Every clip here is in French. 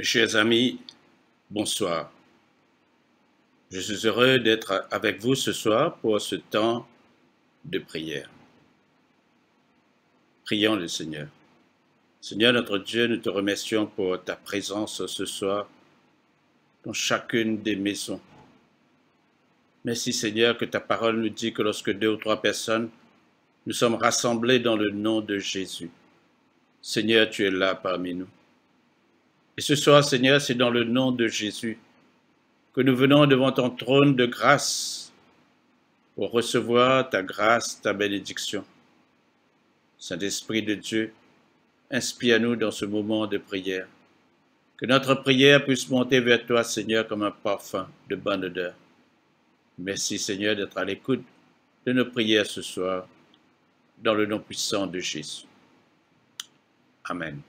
Mes chers amis, bonsoir. Je suis heureux d'être avec vous ce soir pour ce temps de prière. Prions le Seigneur. Seigneur notre Dieu, nous te remercions pour ta présence ce soir dans chacune des maisons. Merci Seigneur que ta parole nous dit que lorsque 2 ou 3 personnes, nous sommes rassemblés dans le nom de Jésus. Seigneur, tu es là parmi nous. Et ce soir, Seigneur, c'est dans le nom de Jésus que nous venons devant ton trône de grâce pour recevoir ta grâce, ta bénédiction. Saint-Esprit de Dieu, inspire-nous dans ce moment de prière. Que notre prière puisse monter vers toi, Seigneur, comme un parfum de bonne odeur. Merci, Seigneur, d'être à l'écoute de nos prières ce soir, dans le nom puissant de Jésus. Amen.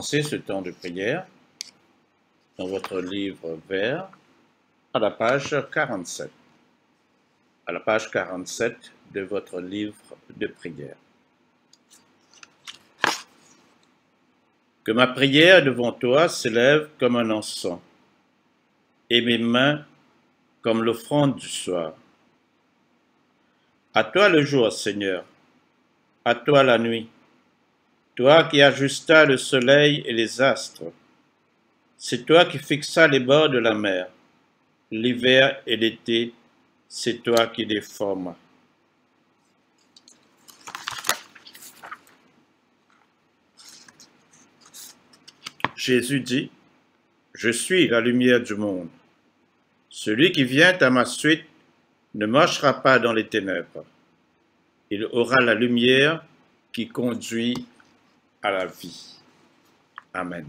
Ce temps de prière dans votre livre vert à la page 47. À la page 47 de votre livre de prière. Que ma prière devant toi s'élève comme un encens et mes mains comme l'offrande du soir. À toi le jour, Seigneur, à toi la nuit. Toi qui ajustas le soleil et les astres, c'est toi qui fixas les bords de la mer. l'hiver et l'été, c'est toi qui les formes. Jésus dit, « Je suis la lumière du monde. Celui qui vient à ma suite ne marchera pas dans les ténèbres. Il aura la lumière qui conduit à la vie. » Amen.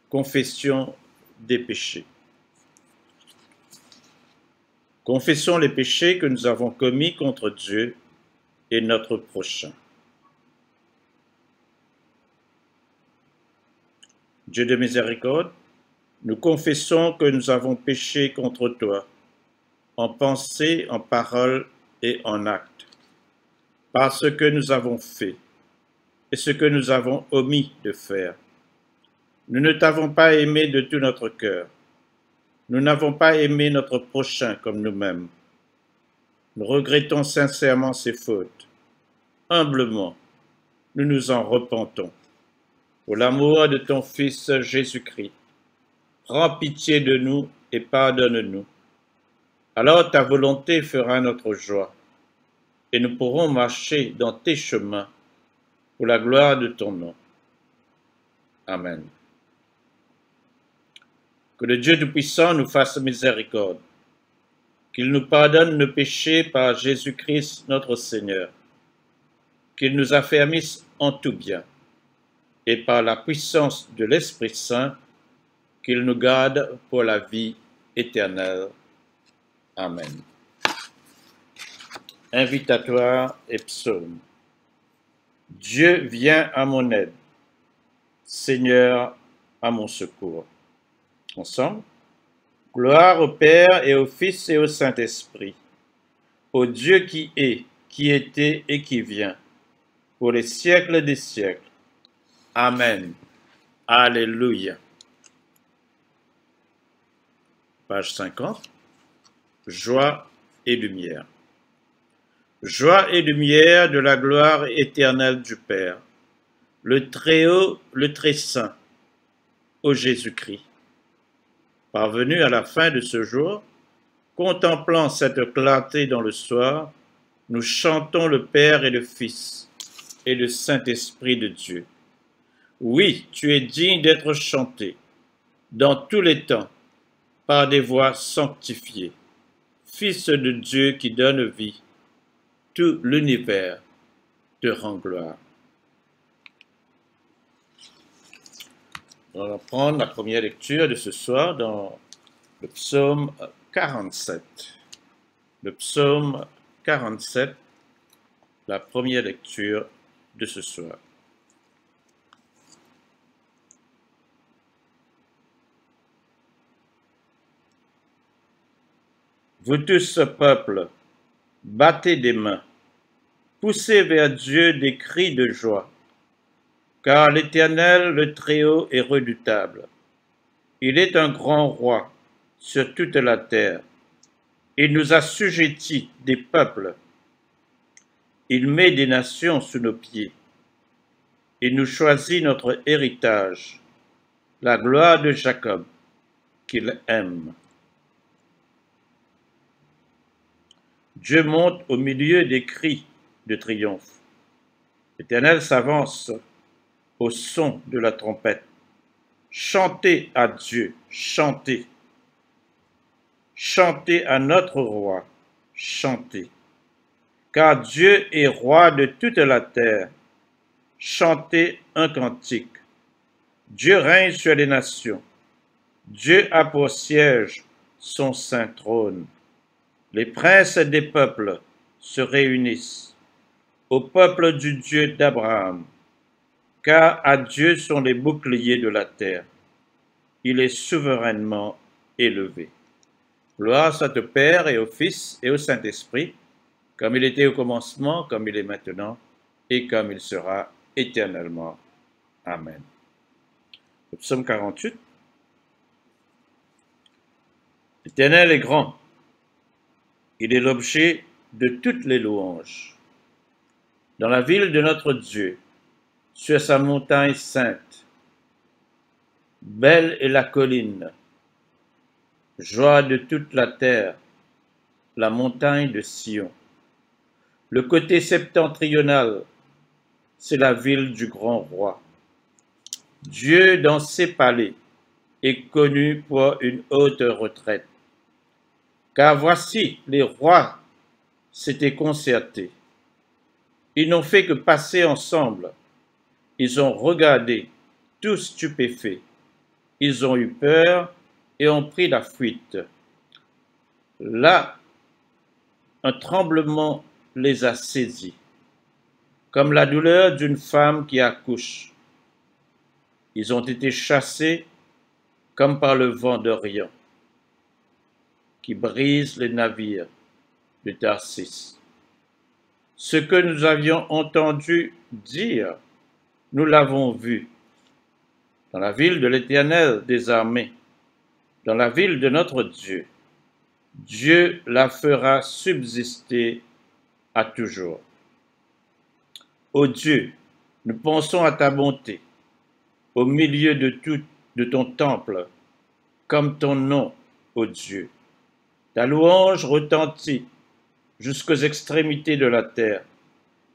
Confession des péchés. Confessons les péchés que nous avons commis contre Dieu et notre prochain. Dieu de miséricorde, nous confessons que nous avons péché contre toi, en pensée, en parole et en acte, par ce que nous avons fait et ce que nous avons omis de faire. Nous ne t'avons pas aimé de tout notre cœur. Nous n'avons pas aimé notre prochain comme nous-mêmes. Nous regrettons sincèrement ces fautes. Humblement, nous nous en repentons. Pour l'amour de ton Fils Jésus-Christ, prends pitié de nous et pardonne-nous. Alors ta volonté fera notre joie, et nous pourrons marcher dans tes chemins pour la gloire de ton nom. Amen. Que le Dieu Tout-Puissant nous fasse miséricorde, qu'il nous pardonne nos péchés par Jésus-Christ notre Seigneur, qu'il nous affermisse en tout bien, et par la puissance de l'Esprit Saint, qu'il nous garde pour la vie éternelle. Amen. Invitatoire et psaume. Dieu vient à mon aide, Seigneur à mon secours. Ensemble, gloire au Père et au Fils et au Saint-Esprit, au Dieu qui est, qui était et qui vient, pour les siècles des siècles. Amen. Alléluia. Page 50. Joie et lumière. Joie et lumière de la gloire éternelle du Père, le Très-Haut, le Très-Saint, ô Jésus-Christ. Parvenu à la fin de ce jour, contemplant cette clarté dans le soir, nous chantons le Père et le Fils et le Saint-Esprit de Dieu. Oui, tu es digne d'être chanté dans tous les temps par des voix sanctifiées. Fils de Dieu qui donne vie, tout l'univers te rend gloire. On va prendre la première lecture de ce soir dans le psaume 47. Le psaume 47, la première lecture de ce soir. Vous tous, peuple, battez des mains, poussez vers Dieu des cris de joie. Car l'Éternel, le Très-Haut, est redoutable. Il est un grand roi sur toute la terre. Il nous assujettit des peuples. Il met des nations sous nos pieds. Il nous choisit notre héritage, la gloire de Jacob, qu'il aime. Dieu monte au milieu des cris de triomphe. L'Éternel s'avance au son de la trompette. Chantez à Dieu, chantez. Chantez à notre roi, chantez. Car Dieu est roi de toute la terre. Chantez un cantique. Dieu règne sur les nations. Dieu a pour siège son saint trône. Les princes des peuples se réunissent au peuple du Dieu d'Abraham. Car à Dieu sont les boucliers de la terre. Il est souverainement élevé. Gloire soit au Père et au Fils et au Saint-Esprit, comme il était au commencement, comme il est maintenant, et comme il sera éternellement. Amen. Le psaume 48. L'Éternel est grand. Il est l'objet de toutes les louanges. Dans la ville de notre Dieu, sur sa montagne sainte. Belle est la colline. joie de toute la terre, la montagne de Sion. Le côté septentrional, c'est la ville du grand roi. Dieu dans ses palais est connu pour une haute retraite. Car voici, les rois s'étaient concertés. Ils n'ont fait que passer ensemble. Ils ont regardé, tous stupéfaits. Ils ont eu peur et ont pris la fuite. Là, un tremblement les a saisis, comme la douleur d'une femme qui accouche. Ils ont été chassés comme par le vent d'Orient, qui brise les navires de Tarsis. Ce que nous avions entendu dire, nous l'avons vu, dans la ville de l'Éternel des armées, dans la ville de notre Dieu. Dieu la fera subsister à toujours. Ô Dieu, nous pensons à ta bonté, au milieu de ton temple, comme ton nom, ô Dieu. Ta louange retentit jusqu'aux extrémités de la terre.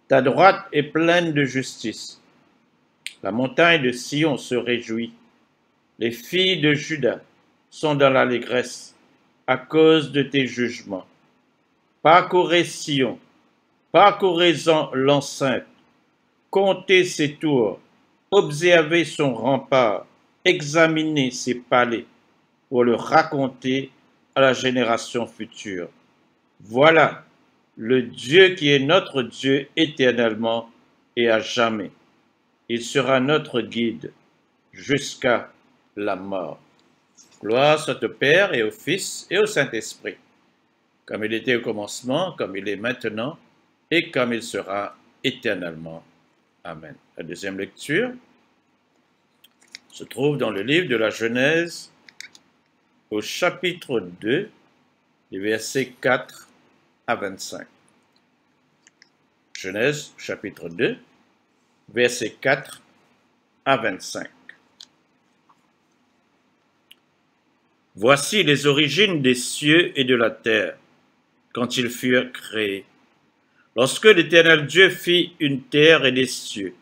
Ta droite est pleine de justice. La montagne de Sion se réjouit. Les filles de Juda sont dans l'allégresse à cause de tes jugements. Parcourez Sion, parcourez-en l'enceinte, comptez ses tours, observez son rempart, examinez ses palais pour le raconter à la génération future. Voilà le Dieu qui est notre Dieu éternellement et à jamais. Il sera notre guide jusqu'à la mort. Gloire soit au Père et au Fils et au Saint-Esprit, comme il était au commencement, comme il est maintenant et comme il sera éternellement. Amen. La deuxième lecture se trouve dans le livre de la Genèse, au chapitre 2, les versets 4 à 25. Genèse, chapitre 2, versets 4 à 25. Voici les origines des cieux et de la terre, quand ils furent créés. Lorsque l'Éternel Dieu fit une terre et des cieux,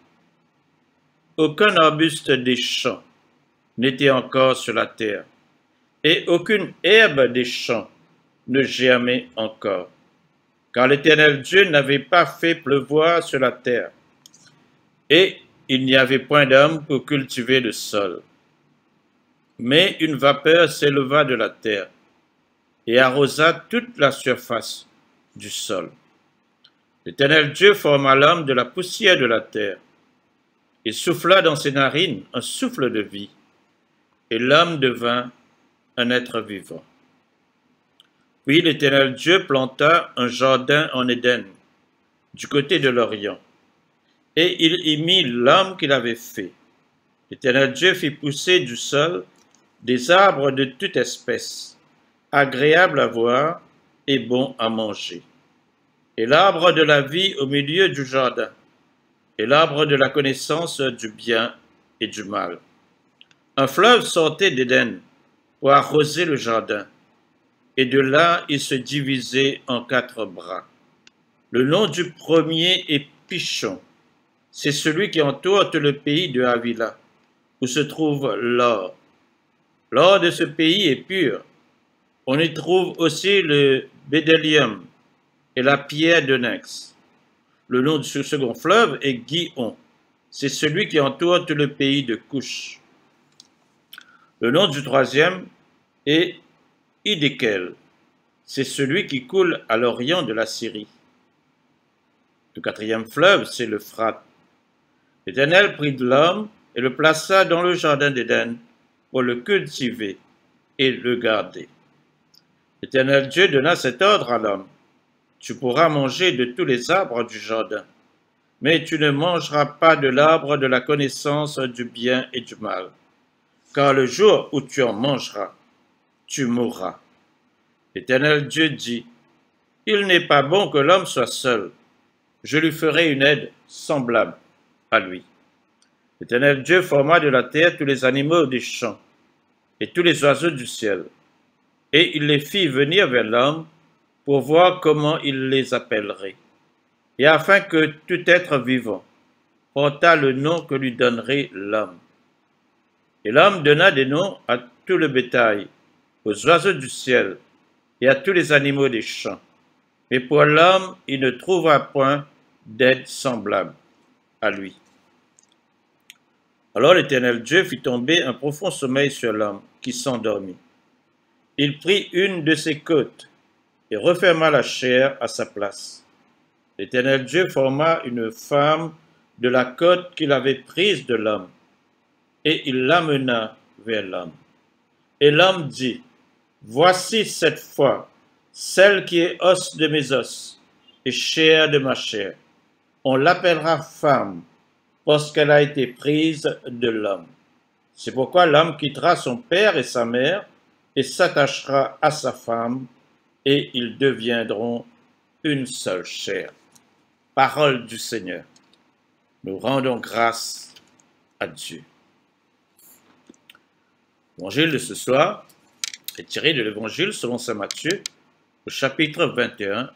aucun arbuste des champs n'était encore sur la terre, et aucune herbe des champs ne germait encore, car l'Éternel Dieu n'avait pas fait pleuvoir sur la terre, et il n'y avait point d'homme pour cultiver le sol. Mais une vapeur s'éleva de la terre et arrosa toute la surface du sol. L'Éternel Dieu forma l'homme de la poussière de la terre et souffla dans ses narines un souffle de vie, et l'homme devint un être vivant. Puis l'Éternel Dieu planta un jardin en Éden, du côté de l'Orient, et il y mit l'homme qu'il avait fait. L'Éternel Dieu fit pousser du sol des arbres de toute espèce, agréables à voir et bons à manger, et l'arbre de la vie au milieu du jardin, et l'arbre de la connaissance du bien et du mal. Un fleuve sortait d'Éden pour arroser le jardin, et de là il se divisait en 4 bras. Le nom du premier est Pishon, c'est celui qui entoure tout le pays de Havila, où se trouve l'or. L'or de ce pays est pur. On y trouve aussi le bédélium et la pierre d'onyx. Le nom du second fleuve est Gihon. C'est celui qui entoure tout le pays de Couche. Le nom du troisième est Hiddekel. C'est celui qui coule à l'orient de la Syrie. Le quatrième fleuve, c'est l'Euphrate. L'Éternel prit de l'homme et le plaça dans le jardin d'Éden pour le cultiver et le garder. L'Éternel Dieu donna cet ordre à l'homme: tu pourras manger de tous les arbres du jardin, mais tu ne mangeras pas de l'arbre de la connaissance du bien et du mal, car le jour où tu en mangeras, tu mourras. L'Éternel Dieu dit: il n'est pas bon que l'homme soit seul, je lui ferai une aide semblable à lui. L'Éternel Dieu forma de la terre tous les animaux des champs et tous les oiseaux du ciel, Et il les fit venir vers l'homme pour voir comment il les appellerait, et afin que tout être vivant portât le nom que lui donnerait l'homme. Et l'homme donna des noms à tout le bétail, aux oiseaux du ciel et à tous les animaux des champs. Mais pour l'homme, il ne trouva point d'aide semblable à lui. Alors l'Éternel Dieu fit tomber un profond sommeil sur l'homme, qui s'endormit. Il prit une de ses côtes et referma la chair à sa place. L'Éternel Dieu forma une femme de la côte qu'il avait prise de l'homme, et il l'amena vers l'homme. Et l'homme dit, voici cette fois celle qui est os de mes os et chair de ma chair. On l'appellera femme, parce qu'elle a été prise de l'homme. C'est pourquoi l'homme quittera son père et sa mère et s'attachera à sa femme, et ils deviendront une seule chair. Parole du Seigneur. Nous rendons grâce à Dieu. L'évangile de ce soir est tiré de l'évangile selon saint Matthieu, au chapitre 21,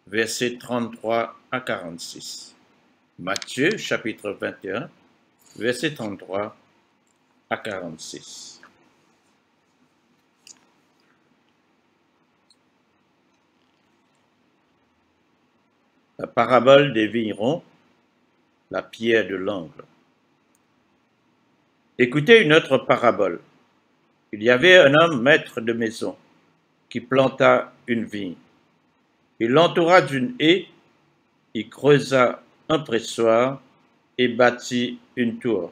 versets 33 à 46. Matthieu, chapitre 21, versets 33 à 46. La parabole des vignerons, la pierre de l'angle. Écoutez une autre parabole. Il y avait un homme maître de maison qui planta une vigne. Il l'entoura d'une haie, il creusa un pressoir et bâtit une tour.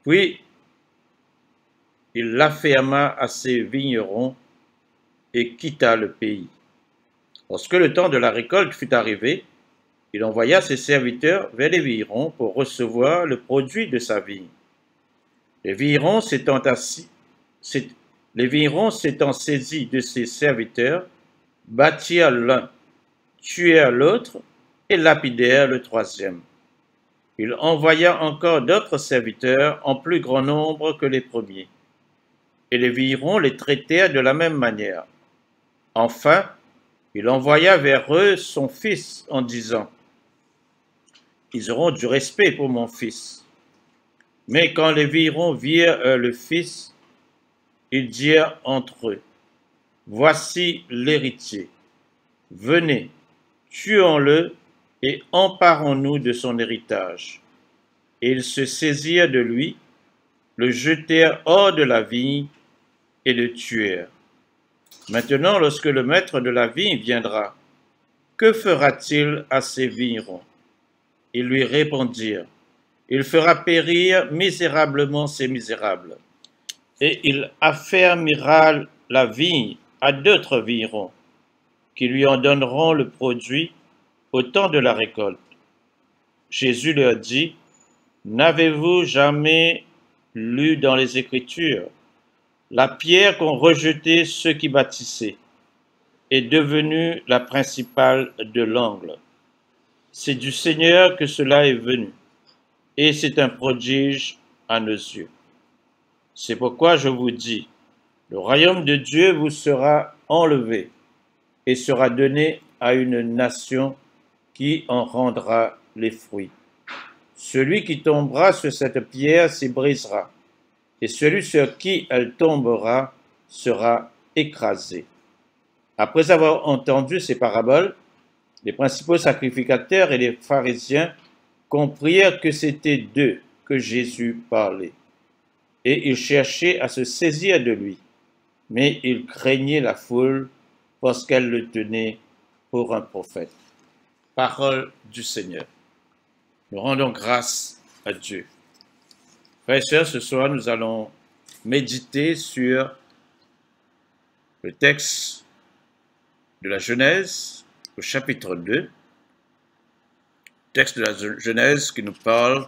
Puis, il l'afferma à ses vignerons et quitta le pays. Lorsque le temps de la récolte fut arrivé, il envoya ses serviteurs vers les vignerons pour recevoir le produit de sa vigne. Les vignerons s'étant saisis de ses serviteurs, battirent l'un, tuèrent l'autre et lapidèrent le troisième. Il envoya encore d'autres serviteurs en plus grand nombre que les premiers. Et les vignerons les traitèrent de la même manière. Enfin, il envoya vers eux son fils en disant, « Ils auront du respect pour mon fils. » Mais quand les vignerons virent le fils, ils dirent entre eux, « Voici l'héritier. Venez, tuons-le et emparons-nous de son héritage. » Et ils se saisirent de lui, le jetèrent hors de la vigne et le tuèrent. Maintenant, lorsque le maître de la vigne viendra, que fera-t-il à ces vignerons? Ils lui répondirent, il fera périr misérablement ces misérables, et il affermira la vigne à d'autres vignerons, qui lui en donneront le produit au temps de la récolte. Jésus leur dit, n'avez-vous jamais lu dans les Écritures, la pierre qu'ont rejetée ceux qui bâtissaient est devenue la principale de l'angle. C'est du Seigneur que cela est venu, et c'est un prodige à nos yeux. C'est pourquoi je vous dis, le royaume de Dieu vous sera enlevé et sera donné à une nation qui en rendra les fruits. Celui qui tombera sur cette pierre s'y brisera, et celui sur qui elle tombera sera écrasé. Après avoir entendu ces paraboles, les principaux sacrificateurs et les pharisiens comprirent que c'était d'eux que Jésus parlait, et ils cherchaient à se saisir de lui, mais ils craignaient la foule parce qu'elle le tenait pour un prophète. Parole du Seigneur. Nous rendons grâce à Dieu. Frères et sœurs, ce soir, nous allons méditer sur le texte de la Genèse, au chapitre 2, texte de la Genèse qui nous parle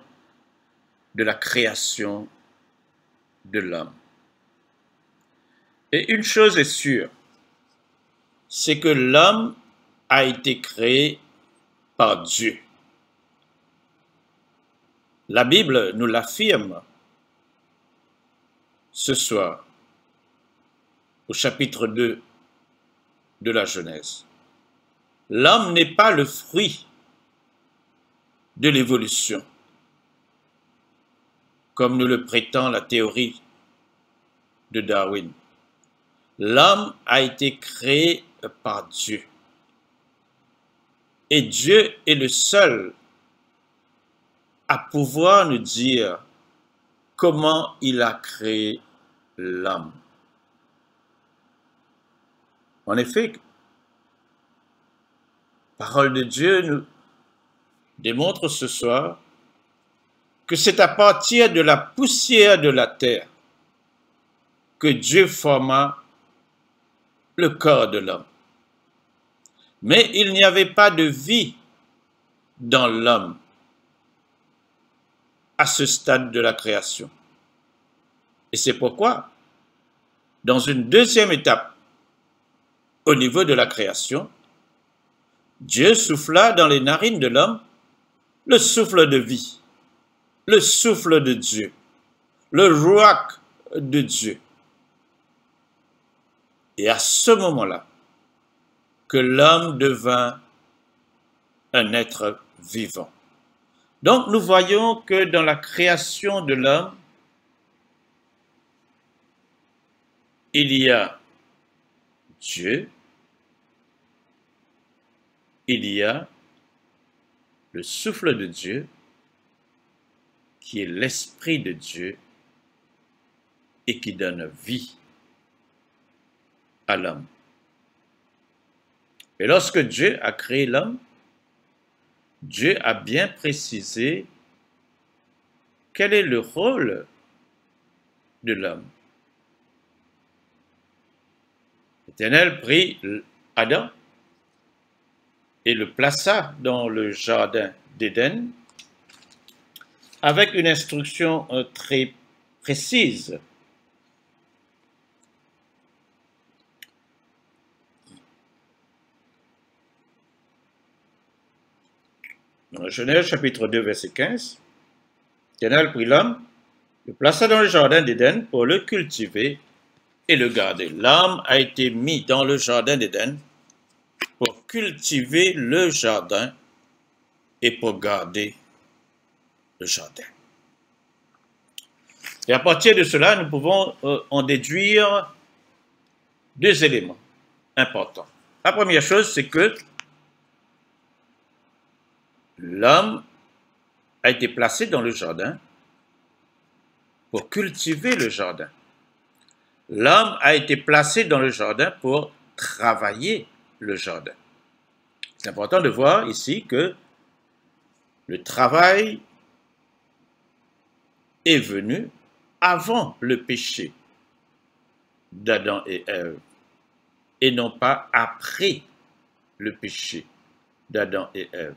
de la création de l'homme. Et une chose est sûre, c'est que l'homme a été créé par Dieu. La Bible nous l'affirme ce soir. au chapitre 2 de la Genèse. L'homme n'est pas le fruit de l'évolution, comme nous le prétend la théorie de Darwin. L'homme a été créé par Dieu. Et Dieu est le seul à pouvoir nous dire comment il a créé l'homme. En effet, la parole de Dieu nous démontre ce soir que c'est à partir de la poussière de la terre que Dieu forma le corps de l'homme. Mais il n'y avait pas de vie dans l'homme à ce stade de la création. Et c'est pourquoi, dans une deuxième étape, au niveau de la création, Dieu souffla dans les narines de l'homme le souffle de vie, le souffle de Dieu, le ruach de Dieu. Et à ce moment-là, que l'homme devint un être vivant. Donc nous voyons que dans la création de l'homme, il y a Dieu, il y a le souffle de Dieu, qui est l'Esprit de Dieu et qui donne vie à l'homme. Et lorsque Dieu a créé l'homme, Dieu a bien précisé quel est le rôle de l'homme. L'Éternel prit Adam et le plaça dans le jardin d'Éden avec une instruction très précise. Dans Genèse chapitre 2, verset 15, l'Éternel prit l'homme, le plaça dans le jardin d'Éden pour le cultiver et le garder. L'homme a été mis dans le jardin d'Éden pour cultiver le jardin et pour garder le jardin. Et à partir de cela, nous pouvons en déduire deux éléments importants. La première chose, c'est que l'homme a été placé dans le jardin pour cultiver le jardin. L'homme a été placé dans le jardin pour travailler le jardin. C'est important de voir ici que le travail est venu avant le péché d'Adam et Ève et non pas après le péché d'Adam et Ève.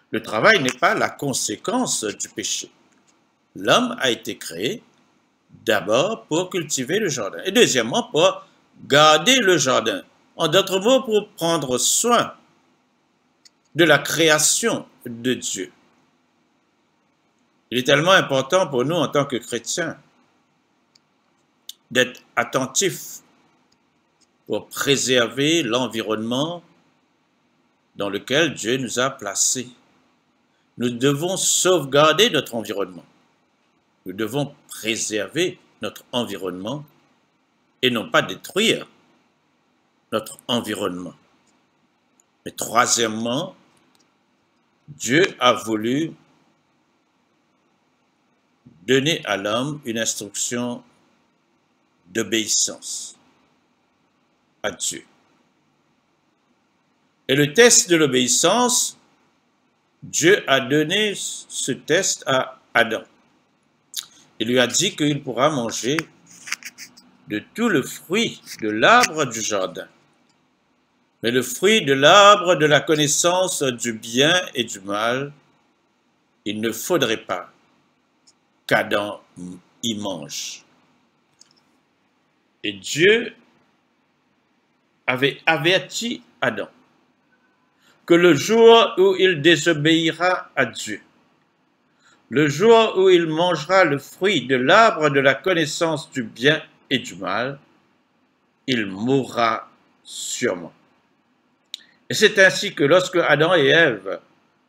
Le travail n'est pas la conséquence du péché. L'homme a été créé d'abord pour cultiver le jardin et deuxièmement pour garder le jardin. En d'autres mots, pour prendre soin de la création de Dieu. Il est tellement important pour nous en tant que chrétiens d'être attentifs pour préserver l'environnement dans lequel Dieu nous a placés. Nous devons sauvegarder notre environnement. Nous devons préserver notre environnement et non pas détruire notre environnement. Mais troisièmement, Dieu a voulu donner à l'homme une instruction d'obéissance à Dieu. Et le test de l'obéissance, Dieu a donné ce test à Adam. Il lui a dit qu'il pourra manger de tout le fruit de l'arbre du jardin. Mais le fruit de l'arbre de la connaissance du bien et du mal, il ne faudrait pas qu'Adam y mange. Et Dieu avait averti Adam que le jour où il désobéira à Dieu, le jour où il mangera le fruit de l'arbre de la connaissance du bien et du mal, il mourra sûrement. Et c'est ainsi que lorsque Adam et Ève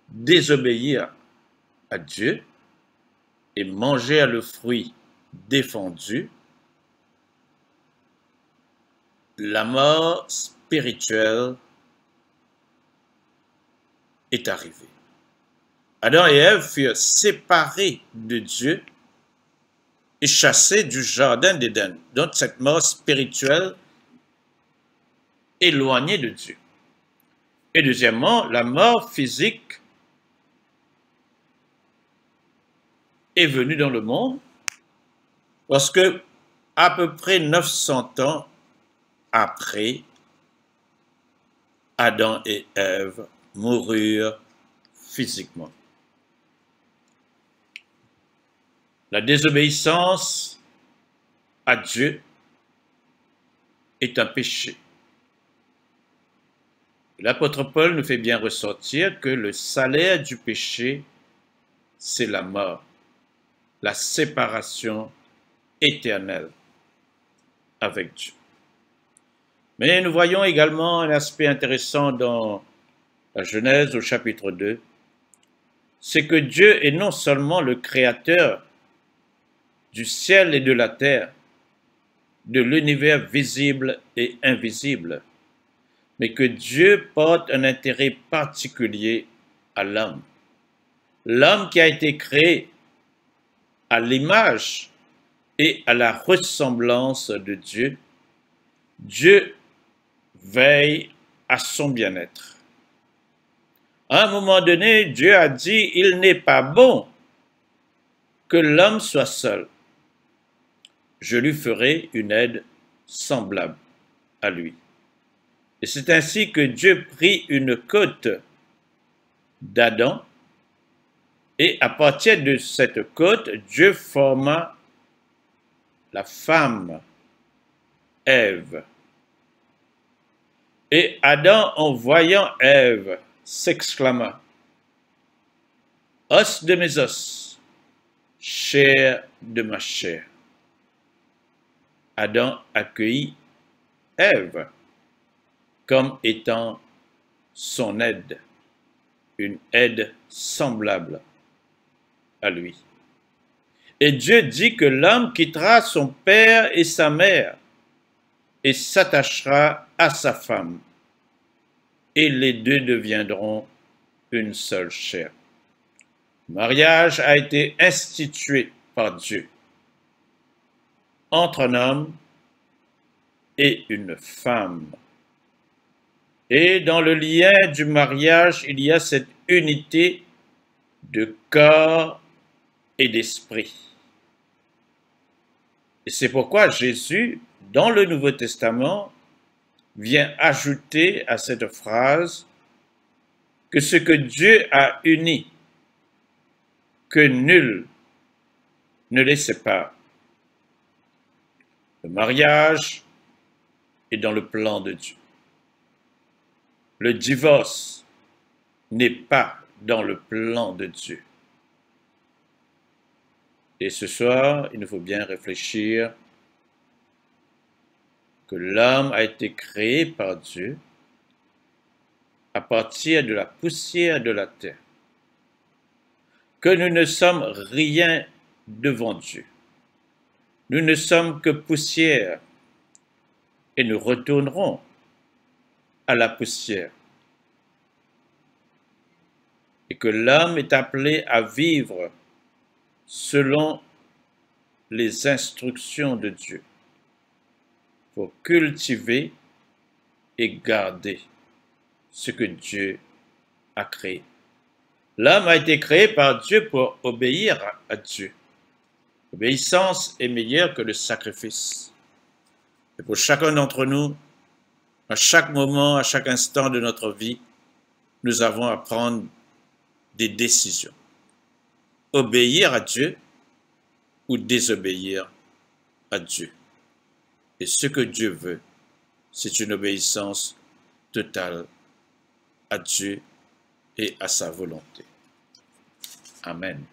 désobéirent à Dieu et mangèrent le fruit défendu, la mort spirituelle est arrivée. Adam et Ève furent séparés de Dieu et chassés du jardin d'Éden. Donc cette mort spirituelle éloignée de Dieu. Et deuxièmement, la mort physique est venue dans le monde lorsque, à peu près 900 ans après, Adam et Ève moururent physiquement. La désobéissance à Dieu est un péché. L'apôtre Paul nous fait bien ressortir que le salaire du péché, c'est la mort, la séparation éternelle avec Dieu. Mais nous voyons également un aspect intéressant dans la Genèse au chapitre 2, c'est que Dieu est non seulement le créateur du ciel et de la terre, de l'univers visible et invisible, mais que Dieu porte un intérêt particulier à l'homme. L'homme qui a été créé à l'image et à la ressemblance de Dieu, Dieu veille à son bien-être. À un moment donné, Dieu a dit, il n'est pas bon que l'homme soit seul. Je lui ferai une aide semblable à lui. Et c'est ainsi que Dieu prit une côte d'Adam, et à partir de cette côte, Dieu forma la femme, Ève. Et Adam, en voyant Ève, s'exclama, « Os de mes os, chair de ma chair. » Adam accueillit Ève comme étant son aide, une aide semblable à lui. Et Dieu dit que l'homme quittera son père et sa mère et s'attachera à sa femme, et les deux deviendront une seule chair. Le mariage a été institué par Dieu entre un homme et une femme. Et dans le lien du mariage, il y a cette unité de corps et d'esprit. Et c'est pourquoi Jésus, dans le Nouveau Testament, vient ajouter à cette phrase que ce que Dieu a uni, que nul ne les sépare. Le mariage est dans le plan de Dieu. Le divorce n'est pas dans le plan de Dieu. Et ce soir, il nous faut bien réfléchir que l'homme a été créé par Dieu à partir de la poussière de la terre, que nous ne sommes rien devant Dieu. Nous ne sommes que poussière et nous retournerons à la poussière. Et que l'homme est appelé à vivre selon les instructions de Dieu pour cultiver et garder ce que Dieu a créé. L'homme a été créé par Dieu pour obéir à Dieu. L'obéissance est meilleure que le sacrifice. Et pour chacun d'entre nous, à chaque moment, à chaque instant de notre vie, nous avons à prendre des décisions. Obéir à Dieu ou désobéir à Dieu. Et ce que Dieu veut, c'est une obéissance totale à Dieu et à sa volonté. Amen.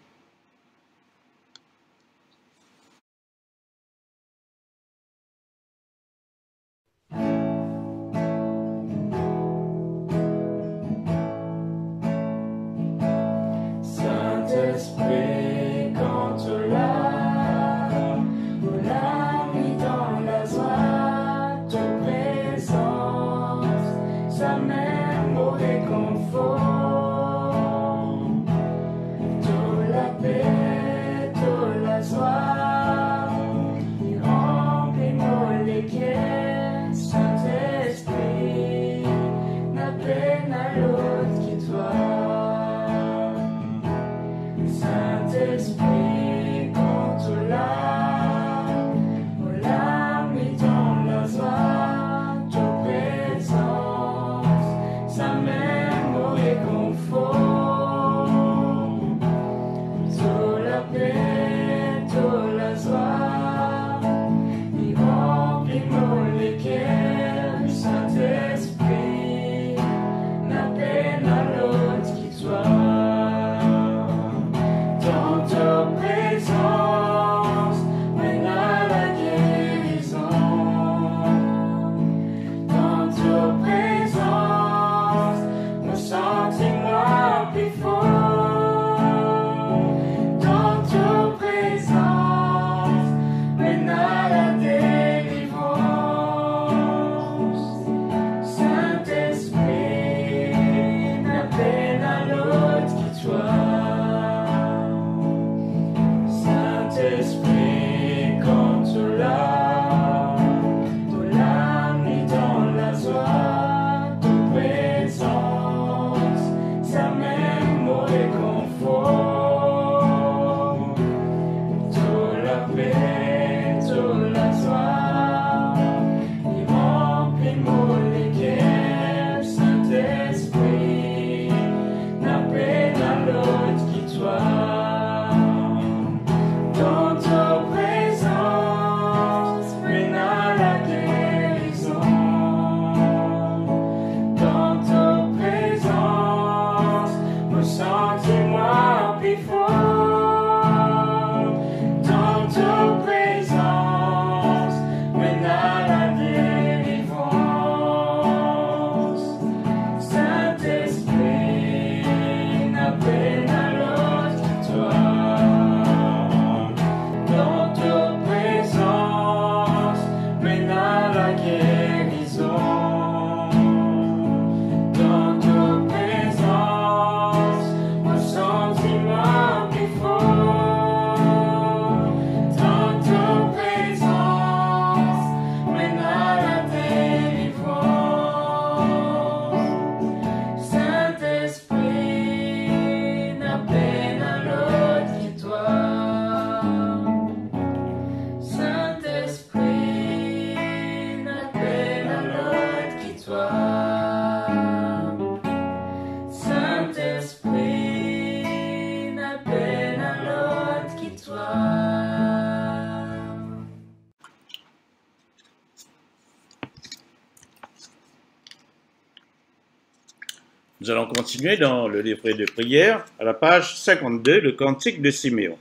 Nous allons continuer dans le livret de prière, à la page 52, le cantique de Siméon.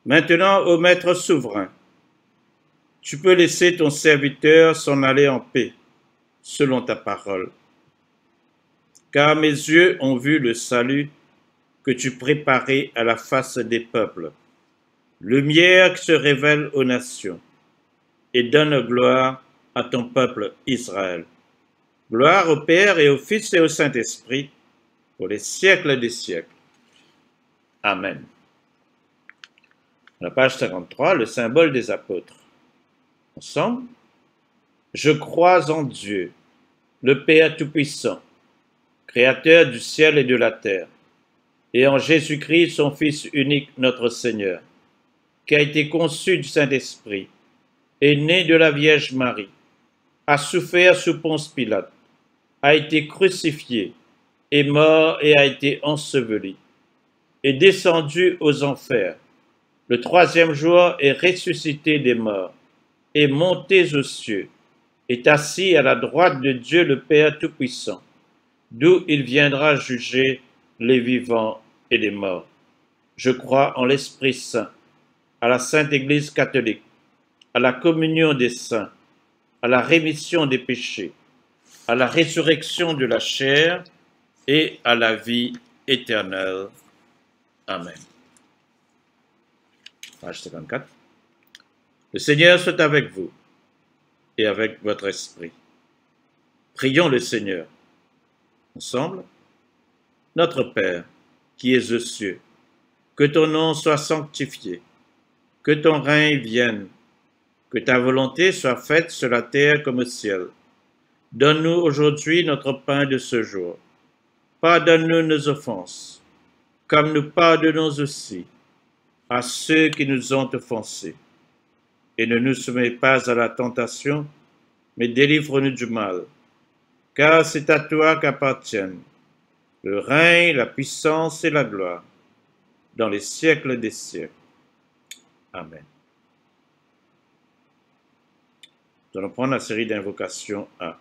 Maintenant, ô Maître souverain, tu peux laisser ton serviteur s'en aller en paix, selon ta parole. Car mes yeux ont vu le salut que tu préparais à la face des peuples, lumière qui se révèle aux nations, et donne gloire à ton peuple Israël. Gloire au Père et au Fils et au Saint-Esprit, pour les siècles des siècles. Amen. À la page 53, le symbole des apôtres. Ensemble, je crois en Dieu, le Père Tout-Puissant, Créateur du ciel et de la terre, et en Jésus-Christ, son Fils unique, notre Seigneur, qui a été conçu du Saint-Esprit, est né de la Vierge Marie, a souffert sous Ponce Pilate, a été crucifié, est mort et a été enseveli, est descendu aux enfers. Le troisième jour est ressuscité des morts, est monté aux cieux, est assis à la droite de Dieu le Père Tout-Puissant, d'où il viendra juger les vivants et les morts. Je crois en l'Esprit Saint, à la Sainte Église catholique, à la communion des saints, à la rémission des péchés, à la résurrection de la chair et à la vie éternelle. Amen. Page 54. Le Seigneur soit avec vous et avec votre esprit. Prions le Seigneur. Ensemble, notre Père, qui es aux cieux, que ton nom soit sanctifié, que ton règne vienne, que ta volonté soit faite sur la terre comme au ciel. Donne-nous aujourd'hui notre pain de ce jour. Pardonne-nous nos offenses, comme nous pardonnons aussi à ceux qui nous ont offensés. Et ne nous soumets pas à la tentation, mais délivre-nous du mal. Car c'est à toi qu'appartiennent le règne, la puissance et la gloire, dans les siècles des siècles. Amen. Nous allons prendre la série d'invocations 1.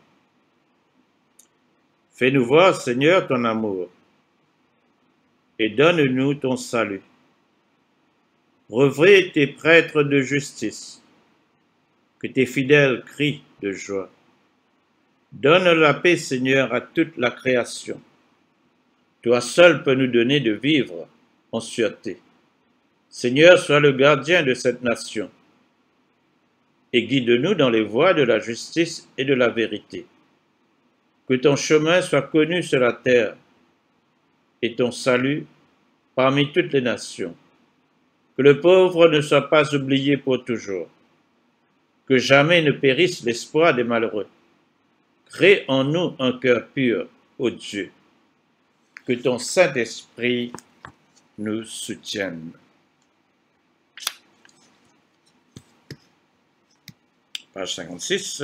Fais-nous voir, Seigneur, ton amour, et donne-nous ton salut. Revêt tes prêtres de justice, que tes fidèles crient de joie. Donne la paix, Seigneur, à toute la création. Toi seul peux nous donner de vivre en sûreté. Seigneur, sois le gardien de cette nation, et guide-nous dans les voies de la justice et de la vérité. Que ton chemin soit connu sur la terre, et ton salut parmi toutes les nations. Que le pauvre ne soit pas oublié pour toujours. Que jamais ne périsse l'espoir des malheureux. Crée en nous un cœur pur, ô Dieu. Que ton Saint-Esprit nous soutienne. Page 56.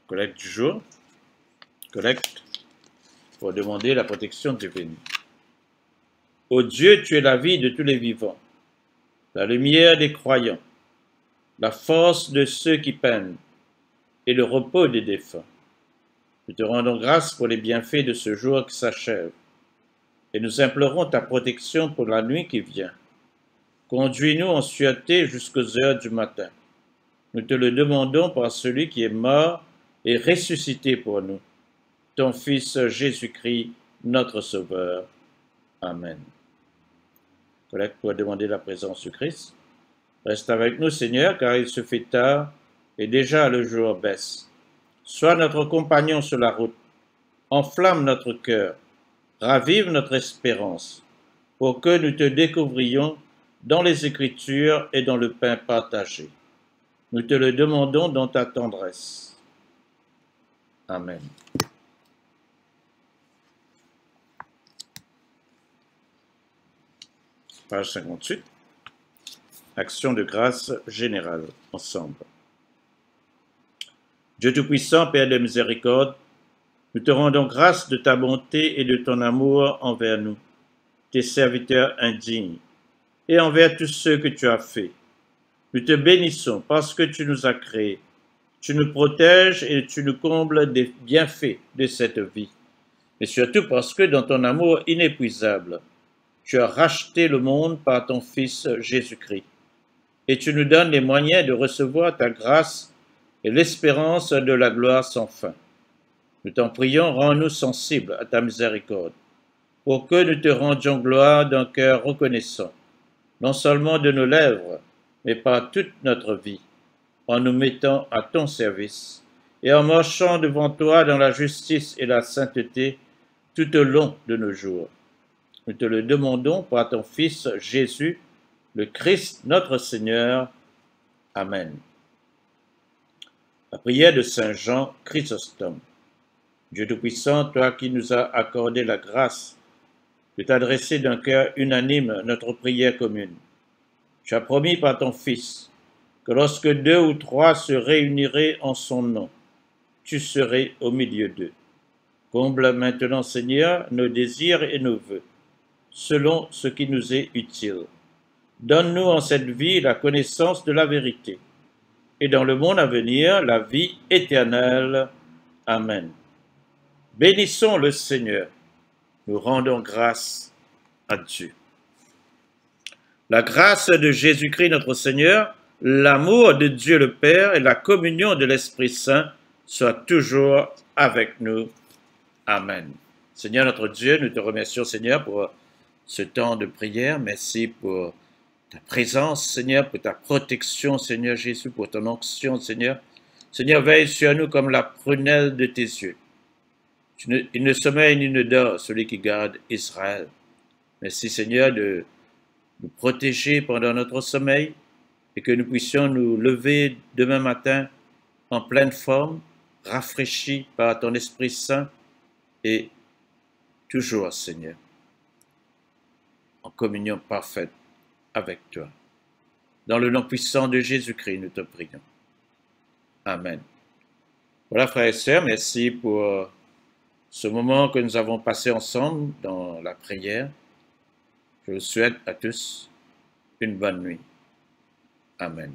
Collecte du jour. Collecte pour demander la protection divine. Ô Dieu, tu es la vie de tous les vivants, la lumière des croyants, la force de ceux qui peinent et le repos des défunts. Nous te rendons grâce pour les bienfaits de ce jour qui s'achève et nous implorons ta protection pour la nuit qui vient. Conduis-nous en sûreté jusqu'aux heures du matin. Nous te le demandons par celui qui est mort et ressuscité pour nous, ton Fils Jésus-Christ, notre Sauveur. Amen. Collecte pour demander la présence du Christ. Reste avec nous, Seigneur, car il se fait tard et déjà le jour baisse. Sois notre compagnon sur la route. Enflamme notre cœur. Ravive notre espérance, pour que nous te découvrions dans les Écritures et dans le pain partagé. Nous te le demandons dans ta tendresse. Amen. Page 58. Action de grâce générale, ensemble. Dieu Tout-Puissant, Père de miséricorde, nous te rendons grâce de ta bonté et de ton amour envers nous, tes serviteurs indignes, et envers tous ceux que tu as faits. Nous te bénissons parce que tu nous as créés. tu nous protèges et tu nous combles des bienfaits de cette vie. Et surtout parce que dans ton amour inépuisable, tu as racheté le monde par ton Fils Jésus-Christ. Et tu nous donnes les moyens de recevoir ta grâce et l'espérance de la gloire sans fin. Nous t'en prions, rends-nous sensibles à ta miséricorde, pour que nous te rendions gloire d'un cœur reconnaissant, non seulement de nos lèvres, mais par toute notre vie, en nous mettant à ton service et en marchant devant toi dans la justice et la sainteté tout au long de nos jours. Nous te le demandons par ton Fils Jésus, le Christ notre Seigneur. Amen. La prière de Saint Jean Chrysostome. Dieu Tout-Puissant, toi qui nous as accordé la grâce de t'adresser d'un cœur unanime notre prière commune, tu as promis par ton Fils que lorsque 2 ou 3 se réuniraient en son nom, tu serais au milieu d'eux. Comble maintenant, Seigneur, nos désirs et nos vœux, selon ce qui nous est utile. Donne-nous en cette vie la connaissance de la vérité, et dans le monde à venir, la vie éternelle. Amen. Bénissons le Seigneur. Nous rendons grâce à Dieu. La grâce de Jésus-Christ notre Seigneur, l'amour de Dieu le Père et la communion de l'Esprit Saint soient toujours avec nous. Amen. Seigneur notre Dieu, nous te remercions, Seigneur, pour ce temps de prière. Merci pour ta présence, Seigneur, pour ta protection, Seigneur Jésus, pour ton onction, Seigneur. Seigneur, veille sur nous comme la prunelle de tes yeux. Il ne sommeille ni ne dort celui qui garde Israël. Merci, Seigneur, de nous protéger pendant notre sommeil et que nous puissions nous lever demain matin en pleine forme, rafraîchis par ton Esprit Saint et toujours, Seigneur, en communion parfaite avec toi. Dans le nom puissant de Jésus-Christ, nous te prions. Amen. Voilà, frères et sœurs, merci pour ce moment que nous avons passé ensemble dans la prière. Je vous souhaite à tous une bonne nuit. Amen.